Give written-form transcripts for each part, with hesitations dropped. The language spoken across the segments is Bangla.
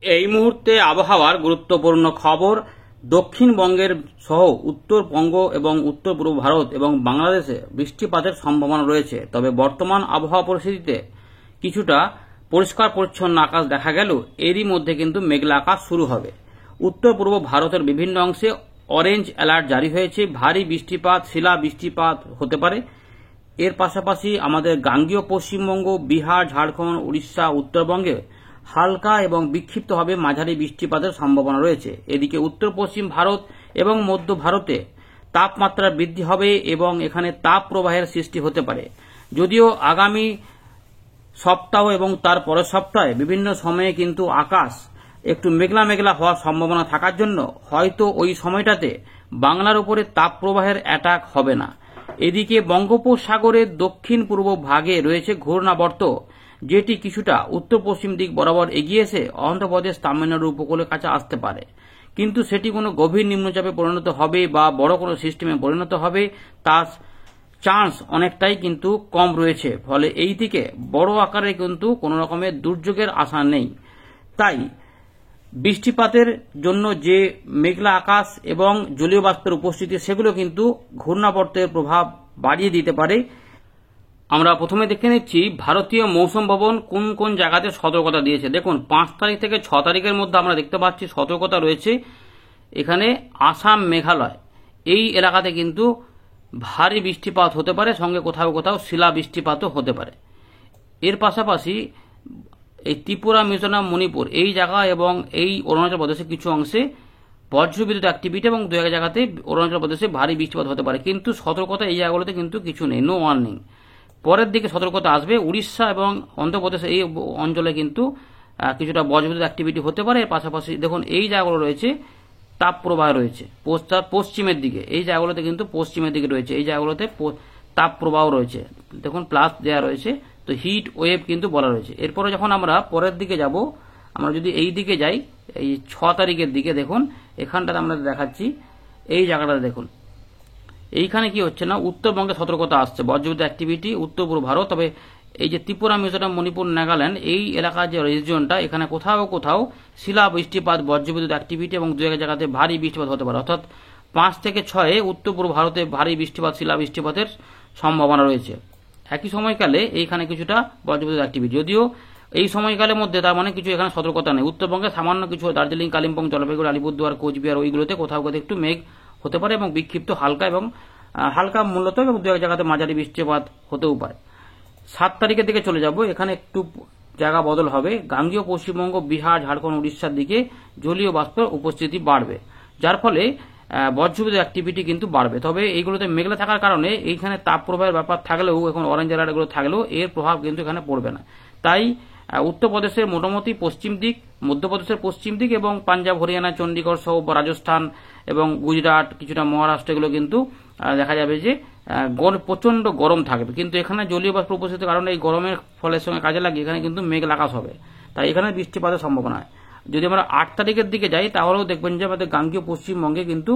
এই মুহূর্তে আবহাওয়ার গুরুত্বপূর্ণ খবর। দক্ষিণবঙ্গের সহ উত্তরবঙ্গ এবং উত্তর পূর্ব ভারত এবং বাংলাদেশে বৃষ্টিপাতের সম্ভাবনা রয়েছে। তবে বর্তমান আবহাওয়া পরিস্থিতিতে কিছুটা পরিষ্কার পরিচ্ছন্ন আকাশ দেখা গেল, এরই মধ্যে কিন্তু মেঘলা আকাশ শুরু হবে। উত্তর পূর্ব ভারতের বিভিন্ন অংশে অরেঞ্জ অ্যালার্ট জারি হয়েছে। ভারী বৃষ্টিপাত, শিলা বৃষ্টিপাত হতে পারে। এর পাশাপাশি আমাদের গাঙ্গেয় পশ্চিমবঙ্গ, বিহার, ঝাড়খণ্ড, উড়িষ্যা, উত্তরবঙ্গে হালকা এবং বিক্ষিপ্তভাবে মাঝারি বৃষ্টিপাতের সম্ভাবনা রয়েছে। এদিকে উত্তর পশ্চিম ভারত এবং মধ্য ভারতে তাপমাত্রা বৃদ্ধি হবে এবং এখানে তাপ প্রবাহের সৃষ্টি হতে পারে। যদিও আগামী সপ্তাহ এবং তার পরের সপ্তাহে বিভিন্ন সময়ে কিন্তু আকাশ একটু মেঘলা মেঘলা হওয়ার সম্ভাবনা থাকার জন্য হয়তো ওই সময়টাতে বাংলার উপরে তাপ প্রবাহের অ্যাটাক হবে না। এদিকে বঙ্গোপসাগরের দক্ষিণ পূর্ব ভাগে রয়েছে ঘূর্ণাবর্ত, যেটি কিছুটা উত্তর পশ্চিম দিক বরাবর এগিয়ে এসে অন্ধ্রপ্রদেশ, তামিলনাড়ু উপকূলের কাছে আসতে পারে। কিন্তু সেটি কোনো গভীর নিম্নচাপে পরিণত হবে বা বড় কোনো সিস্টেমে পরিণত হবে তার চান্স অনেকটাই কিন্তু কম রয়েছে। ফলে এই দিকে বড় আকারে কিন্তু কোনো রকমের দুর্যোগের আশা নেই। তাই বৃষ্টিপাতের জন্য যে মেঘলা আকাশ এবং জলীয় বাষ্পের উপস্থিতি, সেগুলো কিন্তু ঘূর্ণাবর্তের প্রভাব বাড়িয়ে দিতে পারে। আমরা প্রথমে দেখে নিচ্ছি ভারতীয় মৌসুম ভবন কোন কোন জায়গাতে সতর্কতা দিয়েছে। দেখুন, 5 তারিখ থেকে 6 তারিখের মধ্যে আমরা দেখতে পাচ্ছি সতর্কতা রয়েছে। এখানে আসাম, মেঘালয় এই এলাকাতে কিন্তু ভারী বৃষ্টিপাত হতে পারে, সঙ্গে কোথাও কোথাও শিলা বৃষ্টিপাতও হতে পারে। এর পাশাপাশি এই ত্রিপুরা, মিজোরাম, মণিপুর এই জায়গা এবং এই অরুণাচল প্রদেশের কিছু অংশে বজ্রবিদ্যুৎ অ্যাক্টিভিটি এবং দু এক জায়গাতে অরুণাচল প্রদেশে ভারী বৃষ্টিপাত হতে পারে। কিন্তু সতর্কতা এই জায়গাগুলোতে কিন্তু কিছু নেই, নো ওয়ার্নিং। পরের দিকে সতর্কতা আসবে উড়িষ্যা এবং অন্ধ্রপ্রদেশ এই অঞ্চলে কিন্তু কিছুটা বজ্রবিদ্যুৎ অ্যাক্টিভিটি হতে পারে। এর পাশাপাশি দেখুন এই জায়গাগুলো রয়েছে তাপ প্রবাহ রয়েছে পশ্চিমের দিকে, এই জায়গাগুলোতে কিন্তু পশ্চিমের দিকে রয়েছে, এই জায়গাগুলোতে তাপ প্রবাহ রয়েছে। দেখুন প্লাস দেওয়া রয়েছে, তো হিট ওয়েভ কিন্তু বলা রয়েছে। এরপরে যখন আমরা পরের দিকে যাব, আমরা যদি এই দিকে যাই, এই 6 তারিখের দিকে দেখুন এখানটাতে আমরা দেখাচ্ছি এই জায়গাটাতে দেখুন এইখানে কি হচ্ছে না, উত্তরবঙ্গে সতর্কতা আসছে বজ্রবিদ্যুৎ অ্যাক্টিভিটি উত্তর পূর্ব ভারত। তবে এই যে ত্রিপুরা, মিজোরাম, মণিপুর, নাগাল্যান্ড এই এলাকার যে রিজিয়নটা, এখানে কোথাও কোথাও শিলা বৃষ্টিপাত, বজ্রবিদ্যুৎ অ্যাক্টিভিটি এবং দু এক জায়গাতে ভারী বৃষ্টিপাত হতে পারে। অর্থাৎ 5 থেকে 6 উত্তর পূর্ব ভারতে ভারী বৃষ্টিপাত, শিলা বৃষ্টিপাতের সম্ভাবনা রয়েছে। একই সময়কালে এইখানে কিছুটা বজ্রবিদ্যুৎ অ্যাক্টিভিটি, যদিও এই সময়কালের মধ্যে তার মানে কিছু এখানে সতর্কতা নেই। উত্তরবঙ্গে সামান্য কিছু দার্জিলিং, কালিম্পং, জলপাইগুড়ি, আলিপুরদুয়ার, কোচবিহার ওইগুলোতে কোথাও কোথাও একটু মেঘ হতে পারে এবং বিক্ষিপ্ত হালকা মূলত এবং দু এক জায়গাতে মাঝারি বৃষ্টিপাত হতেও পারে। 7 তারিখের দিকে চলে যাব, এখানে একটু জায়গা বদল হবে। গাঙ্গেয় পশ্চিমবঙ্গ, বিহার, ঝাড়খণ্ড, উড়িষ্যার দিকে জলীয় বাষ্পের উপস্থিতি বাড়বে, যার ফলে বজ্রবিদ্যুৎ অ্যাক্টিভিটি কিন্তু বাড়বে। তবে এইগুলোতে মেঘলা থাকার কারণে এইখানে তাপ প্রবাহের ব্যাপার থাকলেও, এখন অরেঞ্জ অ্যালার্ট এগুলো থাকলেও এর প্রভাব কিন্তু এখানে পড়বে না। তাই উত্তরপ্রদেশের মোটামুটি পশ্চিম দিক, মধ্যপ্রদেশের পশ্চিম দিক এবং পাঞ্জাব, হরিয়ানা, চণ্ডীগড় সহ রাজস্থান এবং গুজরাট, কিছুটা মহারাষ্ট্র, এগুলো কিন্তু দেখা যাবে যে প্রচন্ড গরম থাকবে। কিন্তু এখানে জলীয় বাষ্প উপস্থিতির কারণে এই গরমের ফলের সঙ্গে কাজে লাগিয়ে এখানে কিন্তু মেঘলা আকাশ হবে, তাই এখানে বৃষ্টিপাতের সম্ভাবনা। যদি আমরা 8 তারিখের দিকে যাই, তাহলেও দেখবেন যে আমাদের গাঙ্গেয় পশ্চিমবঙ্গে কিন্তু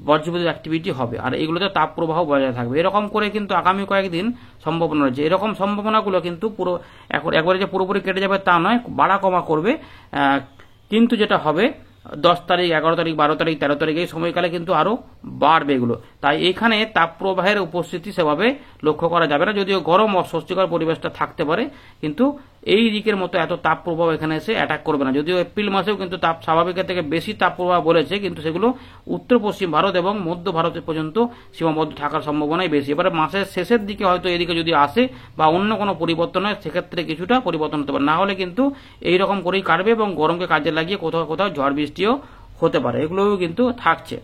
বজ্রবিদ্যুৎ অ্যাক্টিভিটি হবে আর এগুলোতে তাপ প্রবাহ বজায় থাকবে। এরকম করে কিন্তু আগামী কয়েকদিন সম্ভাবনা রয়েছে। এরকম সম্ভাবনাগুলো কিন্তু পুরো একবারে যে পুরোপুরি কেটে যাবে তা নয়, বাড়া কমা করবে। কিন্তু যেটা হবে 10 তারিখ, 11 তারিখ, 12 তারিখ, 13 তারিখ এই সময়কালে কিন্তু আরো বাড়বে এগুলো। তাই এখানে তাপ প্রবাহের উপস্থিতি সেভাবে লক্ষ্য করা যাবে না, যদিও গরম অস্বস্তিকর পরিবেশটা থাকতে পারে, কিন্তু এই দিকের মতো এত তাপ প্রবাহ এখানে এসে অ্যাটাক করবে না। যদিও এপ্রিল মাসেও কিন্তু তাপ স্বাভাবিকের থেকে বেশি তাপ প্রবাহ বলেছে, কিন্তু সেগুলো উত্তর পশ্চিম ভারত এবং মধ্য ভারতের পর্যন্ত সীমাবদ্ধ থাকার সম্ভাবনাই বেশি। এবারে মাসের শেষের দিকে হয়তো এদিকে যদি আসে বা অন্য কোনো পরিবর্তন হয়, সেক্ষেত্রে কিছুটা পরিবর্তন হতে পারে, না হলে কিন্তু এইরকম করেই কাটবে এবং গরমকে কাজে লাগিয়ে কোথাও কোথাও ঝড় বৃষ্টিও হতে পারে, এগুলোও কিন্তু থাকছে।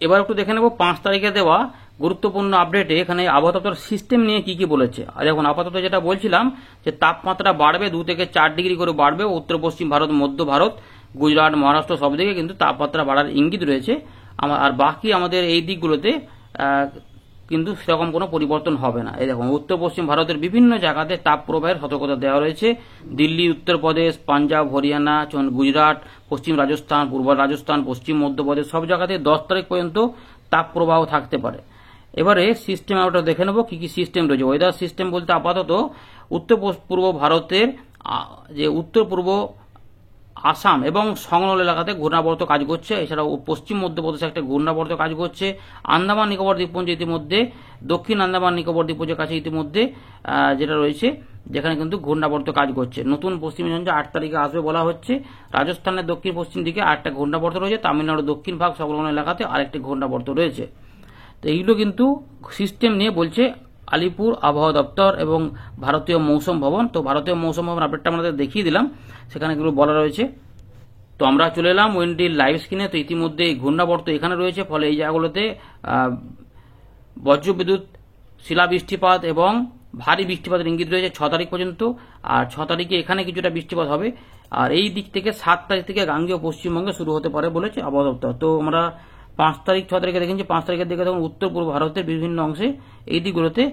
এবার একটু দেখে নেব 5 তারিখে দেওয়া গুরুত্বপূর্ণ আপডেটে এখানে আবহাওয়া দপ্তর সিস্টেম নিয়ে কি কি বলেছে। আর এখন আপাতত যেটা বলছিলাম যে তাপমাত্রা বাড়বে 2 থেকে 4 ডিগ্রি করে বাড়বে উত্তর পশ্চিম ভারত, মধ্য ভারত, গুজরাট, মহারাষ্ট্র সব দিকে কিন্তু তাপমাত্রা বাড়ার ইঙ্গিত রয়েছে। আর বাকি আমাদের এই দিকগুলোতে কিন্তু সেরকম কোনো পরিবর্তন হবে না। এই দেখুন উত্তর পশ্চিম ভারতের বিভিন্ন জায়গাতে তাপ প্রবাহের সতর্কতা দেওয়া রয়েছে। দিল্লি, উত্তরপ্রদেশ, পাঞ্জাব, হরিয়ানা, গুজরাট, পশ্চিম রাজস্থান, পূর্ব রাজস্থান, পশ্চিম মধ্যপ্রদেশ সব জায়গাতে 10 তারিখ পর্যন্ত তাপ প্রবাহ থাকতে পারে। এবারে সিস্টেম আমরা দেখে নেব কি কি সিস্টেম রয়েছে। ওয়েদার সিস্টেম বলতে আপাতত উত্তর পূর্ব ভারতের যে উত্তর পূর্ব আসাম এবং সংলগ্ন এলাকাতে ঘূর্ণাবর্ত কাজ করছে। এছাড়াও পশ্চিম মধ্যপ্রদেশে একটা ঘূর্ণাবর্ত কাজ করছে। আন্দামান নিকোবর দ্বীপপুঞ্জ ইতিমধ্যে, দক্ষিণ আন্দামান নিকোবর দ্বীপপুঞ্জের কাছে ইতিমধ্যে যেটা রয়েছে, যেখানে কিন্তু ঘূর্ণাবর্ত কাজ করছে। নতুন পশ্চিমী ঝঞ্ঝা 8 তারিখে আসবে বলা হচ্ছে। রাজস্থানের দক্ষিণ পশ্চিম দিকে আরেকটা ঘূর্ণাবর্ত রয়েছে। তামিলনাড়ুর দক্ষিণ ভাগ সংলগ্ন এলাকাতে আরেকটি ঘূর্ণাবর্ত রয়েছে। তো এইগুলো কিন্তু সিস্টেম নিয়ে বলছে আলিপুর আবহাওয়া দপ্তর এবং ভারতীয় মৌসুম ভবন। তো ভারতীয় মৌসুম ভবন আপডেটটা আমাদের দেখিয়ে দিলাম, সেখানে এগুলো বলা রয়েছে। তো আমরা চলে এলাম ওয়েন্ডির লাইভ স্ক্রিনে। তো ইতিমধ্যে এই ঘূর্ণাবর্ত এখানে রয়েছে, ফলে এই জায়গাগুলোতে বজ্রবিদ্যুৎ, শিলাবৃষ্টিপাত এবং ভারী বৃষ্টিপাতের ইঙ্গিত রয়েছে 6 তারিখ পর্যন্ত। আর 6 তারিখে এখানে কিছুটা বৃষ্টিপাত হবে। আর এই দিক থেকে 7 তারিখ থেকে গাঙ্গেয় পশ্চিমবঙ্গে শুরু হতে পারে বলেছে আবহাওয়া দপ্তর। তো আমরা 5 তারিখ 6 তারিখে দেখেছি, 5 তারিখের দিকে তখন উত্তর পূর্ব ভারতের বিভিন্ন অংশে এই দিকগুলোতে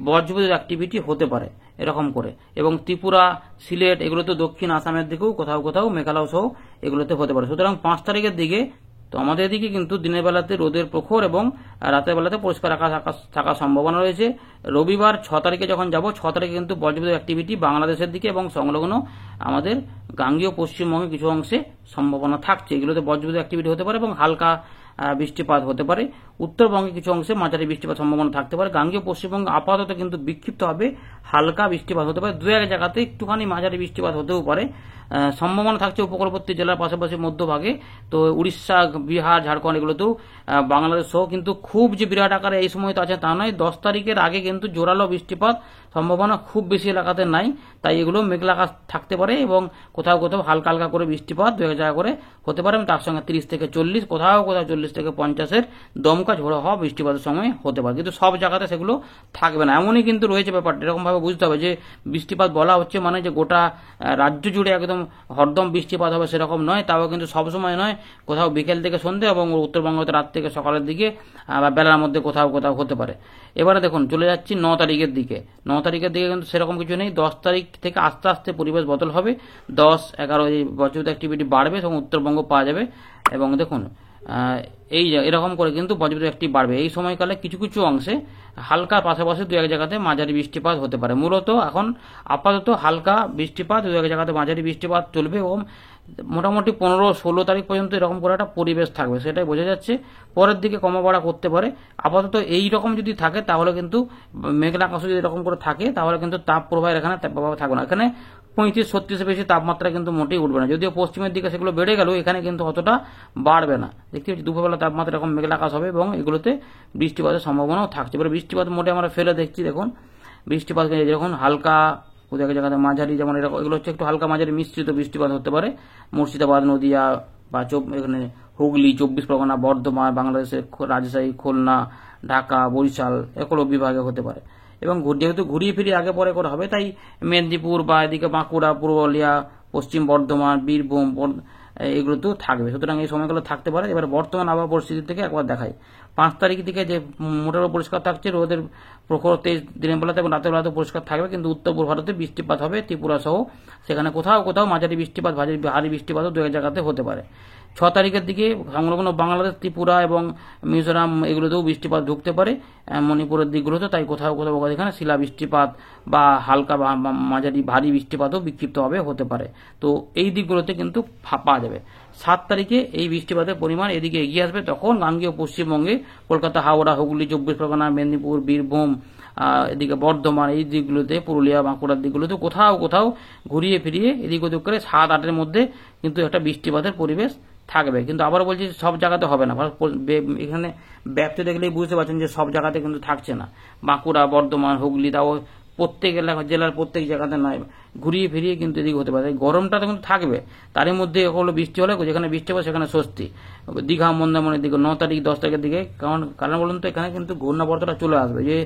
বজ্রবিদ্যুৎ অ্যাক্টিভিটি হতে পারে এরকম করে। এবং ত্রিপুরা, সিলেট এগুলোতে, দক্ষিণ আসামের দিকেও কোথাও কোথাও মেঘালয় সহ এগুলোতে হতে পারে। সুতরাং 5 তারিখের দিকে তো আমাদের এদিকে কিন্তু দিনের বেলাতে রোদের প্রখর এবং রাতের বেলাতে পরিষ্কার আকাশ থাকার সম্ভাবনা রয়েছে। রবিবার 6 তারিখে যখন যাব, 6 তারিখে কিন্তু বজ্রবিদ্যুৎ অ্যাক্টিভিটি বাংলাদেশের দিকে এবং সংলগ্ন আমাদের গাঙ্গেয় পশ্চিমবঙ্গে কিছু অংশে সম্ভাবনা থাকছে। এগুলোতে বজ্রবিদ্যুৎ অ্যাক্টিভিটি হতে পারে এবং হালকা বৃষ্টিপাত হতে পারে। উত্তরবঙ্গে কিছু অংশে মাঝারি বৃষ্টিপাত সম্ভাবনা থাকতে পারে। গাঙ্গেয় পশ্চিমবঙ্গে আপাতত কিন্তু বিক্ষিপ্তভাবে হালকা বৃষ্টিপাত হতে পারে। দু এক জায়গাতে একটুখানি মাঝারি বৃষ্টিপাত হতেও পারে। সম্ভাবনা থাকছে উপকূলবর্তী জেলার পাশাপাশি মধ্যভাগে। তো উড়িষ্যা, বিহার, ঝাড়খণ্ড এগুলোতেও, বাংলাদেশ সহ কিন্তু খুব যে বিরাট আকারে এই সময় তো আছে তা নয়। 10 তারিখের আগে কিন্তু জোরালো বৃষ্টিপাত সম্ভাবনা খুব বেশি এলাকাতে নাই। তাই এগুলো মেঘলা আকাশ থাকতে পারে এবং কোথাও কোথাও হালকা হালকা করে বৃষ্টিপাত দু এক জায়গা করে হতে পারে। তার সঙ্গে 30 থেকে 40, কোথাও কোথাও 40 থেকে 50-এর দমকা ঝোড়ো হওয়া বৃষ্টিপাতের সময় হতে পারে। কিন্তু সব জায়গাতে সেগুলো থাকবে না, এমনই কিন্তু রয়েছে ব্যাপারটা। এরকম ভাবে বুঝতে হবে যে বৃষ্টিপাত বলা হচ্ছে মানে যে গোটা রাজ্য জুড়ে একদম হরদম বৃষ্টিপাত হবে সেরকম নয়। তাও কিন্তু সবসময় নয়, কোথাও বিকেল থেকে সন্ধ্যে এবং উত্তরবঙ্গতে রাত থেকে সকালের দিকে বা বেলার মধ্যে কোথাও কোথাও হতে পারে। এবারে দেখুন চলে যাচ্ছি 9 তারিখের দিকে। 9 তারিখের দিকে কিন্তু সেরকম কিছু নেই। 10 তারিখ থেকে আস্তে আস্তে পরিবেশ বদল হবে। 10, 11 এই বজ্রবিদ্যুৎ অ্যাক্টিভিটি বাড়বে এবং উত্তরবঙ্গ পাওয়া যাবে। এবং দেখুন এই এরকম করে কিন্তু বজ্রবিদ্যুৎ অ্যাক্টিভ বাড়বে। এই সময়কালে কিছু কিছু অংশে হালকা পাশাপাশি দু এক জায়গাতে মাঝারি বৃষ্টিপাত হতে পারে। মূলত এখন আপাতত হালকা বৃষ্টিপাত, দু এক জায়গাতে মাঝারি বৃষ্টিপাত চলবে এবং মোটামুটি 15-16 তারিখ পর্যন্ত এরকম করে একটা পরিবেশ থাকবে, সেটাই বোঝা যাচ্ছে। পরের দিকে কমা বাড়া করতে পারে। আপাতত এই রকম যদি থাকে তাহলে কিন্তু মেঘলা আকাশ যদি এরকম করে থাকে তাহলে কিন্তু তাপ প্রবাহের এখানে প্রভাব থাকবে না। এখানে 35-36 বেশি তাপমাত্রা কিন্তু মোটেই উঠবে না। যদিও পশ্চিমের দিকে সেগুলো বেড়ে গেল, এখানে কিন্তু অতটা বাড়বে না। দেখতে পাচ্ছি দুপুরবেলা তাপমাত্রা এরকম মেঘলা আকাশ হবে এবং এগুলোতে বৃষ্টিপাতের সম্ভাবনাও থাকছে। এবার বৃষ্টিপাত মোটে আমরা ফেলে দেখছি। দেখুন বৃষ্টিপাত যখন হালকা কোথাও জায়গাতে মাঝারি, যেমন এগুলো হচ্ছে একটু হালকা মাঝারি মিশ্রিত বৃষ্টিপাত হতে পারে। মুর্শিদাবাদ, নদিয়া বা এখানে হুগলি, 24 পরগনা, বর্ধমান, বাংলাদেশের রাজশাহী, খুলনা, ঢাকা, বরিশাল এগুলো বিভাগে হতে পারে। এবং যেহেতু ঘুরিয়ে ফিরিয়ে আগে পরে করে হবে, তাই মেদিনীপুর বা এদিকে বাঁকুড়া, পুরুলিয়া, পশ্চিম বর্ধমান, বীরভূম এগুলোতেও থাকবে। সুতরাং এই সময়গুলো থাকতে পারে। এবার বর্তমান আবহাওয়া পরিস্থিতি থেকে একবার দেখাই। 5 তারিখ থেকে যে মোটামুটি পরিষ্কার থাকছে, রোদের প্রখর তেজ দিনের বেলাতে এবং রাতের বেলাতে পরিষ্কার থাকবে, কিন্তু উত্তর পূর্ব ভারতে বৃষ্টিপাত হবে ত্রিপুরা সহ। সেখানে কোথাও কোথাও মাঝারি বৃষ্টিপাত, ভারী বৃষ্টিপাতও দু এক জায়গাতে হতে পারে। 6 তারিখের দিকে সংলগ্ন বাংলাদেশ, ত্রিপুরা এবং মিজোরাম এগুলোতেও বৃষ্টিপাত ঢুকতে পারে, মণিপুরের দিকগুলোতে। তাই কোথাও কোথাও এখানে শিলা বৃষ্টিপাত বা হালকা বা মাঝারি ভারী বৃষ্টিপাতও বিক্ষিপ্তভাবে হতে পারে। তো এই দিকগুলোতে কিন্তু পাওয়া যাবে। 7 তারিখে এই বৃষ্টিপাতের পরিমাণ এদিকে এগিয়ে আসবে। তখন গাঙ্গেয় পশ্চিমবঙ্গে কলকাতা, হাওড়া, হুগলি, 24 পরগনা, মেদিনীপুর, বীরভূম, এদিকে বর্ধমান এই দিকগুলোতে, পুরুলিয়া, বাঁকুড়ার দিকগুলোতে কোথাও কোথাও ঘুরিয়ে ফিরিয়ে এদিক ওদিক করে 7-8-এর মধ্যে কিন্তু একটা বৃষ্টিপাতের পরিবেশ থাকবে। কিন্তু আবার বলছি সব জায়গাতে হবে না। এখানে ব্যাপ্তি দেখলেই বুঝতে পারছেন যে সব জায়গাতে কিন্তু থাকছে না। বাঁকুড়া, বর্ধমান, হুগলি, তাও প্রত্যেক জেলার প্রত্যেক জায়গাতে নয়, ঘুরিয়ে ফিরিয়ে কিন্তু এদিকে হতে পারে। গরমটা তো কিন্তু থাকবে, তারই মধ্যে হলো বৃষ্টি হলে যেখানে বৃষ্টি হবে সেখানে স্বস্তি। দীঘা, মন্দারমণির দিকে 9 তারিখ 10 তারিখের দিকে, কারণ বলুন তো এখানে কিন্তু ঘূর্ণাবর্তটা চলে আসবে। যে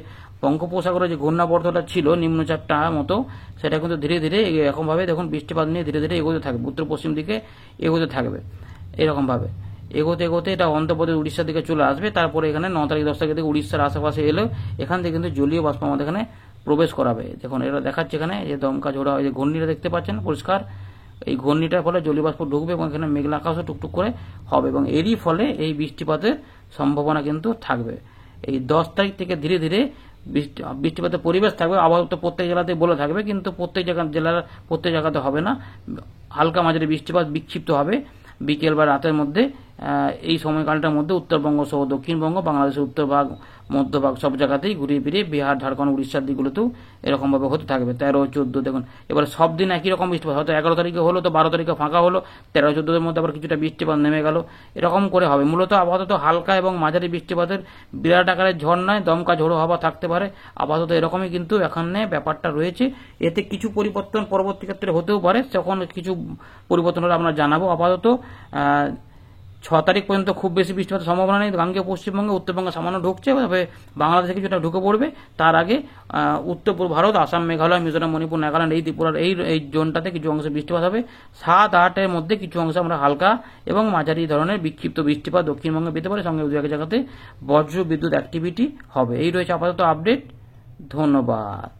বঙ্গোপসাগরে যে ঘূর্ণাবর্তটা ছিল নিম্নচাপটা মতো, সেটা কিন্তু ধীরে ধীরে এরকমভাবে দেখুন বৃষ্টিপাত নিয়ে ধীরে ধীরে এগোতে থাকবে, উত্তর পশ্চিম দিকে এগোতে থাকবে। এরকমভাবে এগোতে এগোতে এটা অন্ধ্রপ্রদেশ, উড়িষ্যার দিকে চলে আসবে। তারপরে এখানে 9 তারিখ 10 তারিখ থেকে উড়িষ্যার আশেপাশে এলেও এখান থেকে কিন্তু জলীয় বাষ্প আমাদের এখানে প্রবেশ করাবে। দেখুন এটা দেখাচ্ছে এখানে যে দমকা ঝোড়া, এই যে ঘূর্ণিটা দেখতে পাচ্ছেন পরিষ্কার, এই ঘূর্ণিটার ফলে জলীয় বাষ্প ঢুকবে এবং এখানে মেঘলা আকাশও টুকটুক করে হবে এবং এরই ফলে এই বৃষ্টিপাতের সম্ভাবনা কিন্তু থাকবে। এই 10 তারিখ থেকে ধীরে ধীরে বৃষ্টিপাতের পরিবেশ থাকবে। আবহাওয়া তো প্রত্যেক জেলাতেই বলে থাকবে, কিন্তু প্রত্যেক জায়গাতে হবে না। হালকা মাঝারি বৃষ্টিপাত বিক্ষিপ্ত হবে বিকেল বা রাতের মধ্যে। এই সময়কালটার মধ্যে উত্তরবঙ্গ সহ দক্ষিণবঙ্গ, বাংলাদেশের উত্তরভাগ, মধ্যভাগ সব জায়গাতেই ঘুরিয়ে ফিরিয়ে বিহার, ঝাড়খণ্ড, উড়িষ্যার দিকগুলোতেও এরকমভাবে হতে থাকবে। 13, 14 দেখুন, এবার সব দিন একই রকম বৃষ্টিপাত, হয়তো 11 তারিখে হলো তো 12 তারিখে ফাঁকা হলো, 13, 14 মধ্যে আবার কিছুটা বৃষ্টিপাত নেমে গেল, এরকম করে হবে। মূলত আপাতত হালকা এবং মাঝারি বৃষ্টিপাতের, বিরাট আকারের ঝড় নয়, দমকা ঝোড়ো হাওয়া থাকতে পারে। আপাতত এরকমই কিন্তু এখানে ব্যাপারটা রয়েছে। এতে কিছু পরিবর্তন পরবর্তী ক্ষেত্রে হতেও পারে, তখন কিছু পরিবর্তন হলে আমরা জানাবো। আপাতত 6 তারিখ পর্যন্ত খুব বেশি বৃষ্টিপাতের সম্ভাবনা নেই। গাঙ্গেয় পশ্চিমবঙ্গে, উত্তরবঙ্গে সামান্য ঢুকছে, তবে বাংলাদেশে কিছুটা ঢুকে পড়বে। তার আগে উত্তর পূর্ব ভারত, আসাম, মেঘালয়, মিজোরাম, মণিপুর, নাগাল্যান্ড, এই ত্রিপুরার এই জোনটাতে কিছু অংশে বৃষ্টিপাত হবে। 7, 8-এর মধ্যে কিছু অংশে আমরা হালকা এবং মাঝারি ধরনের বিক্ষিপ্ত বৃষ্টিপাত দক্ষিণবঙ্গে পেতে পারে, সঙ্গে দু এক জায়গাতে বজ্র বিদ্যুৎ অ্যাক্টিভিটি হবে। এই রয়েছে আপাতত আপডেট। ধন্যবাদ।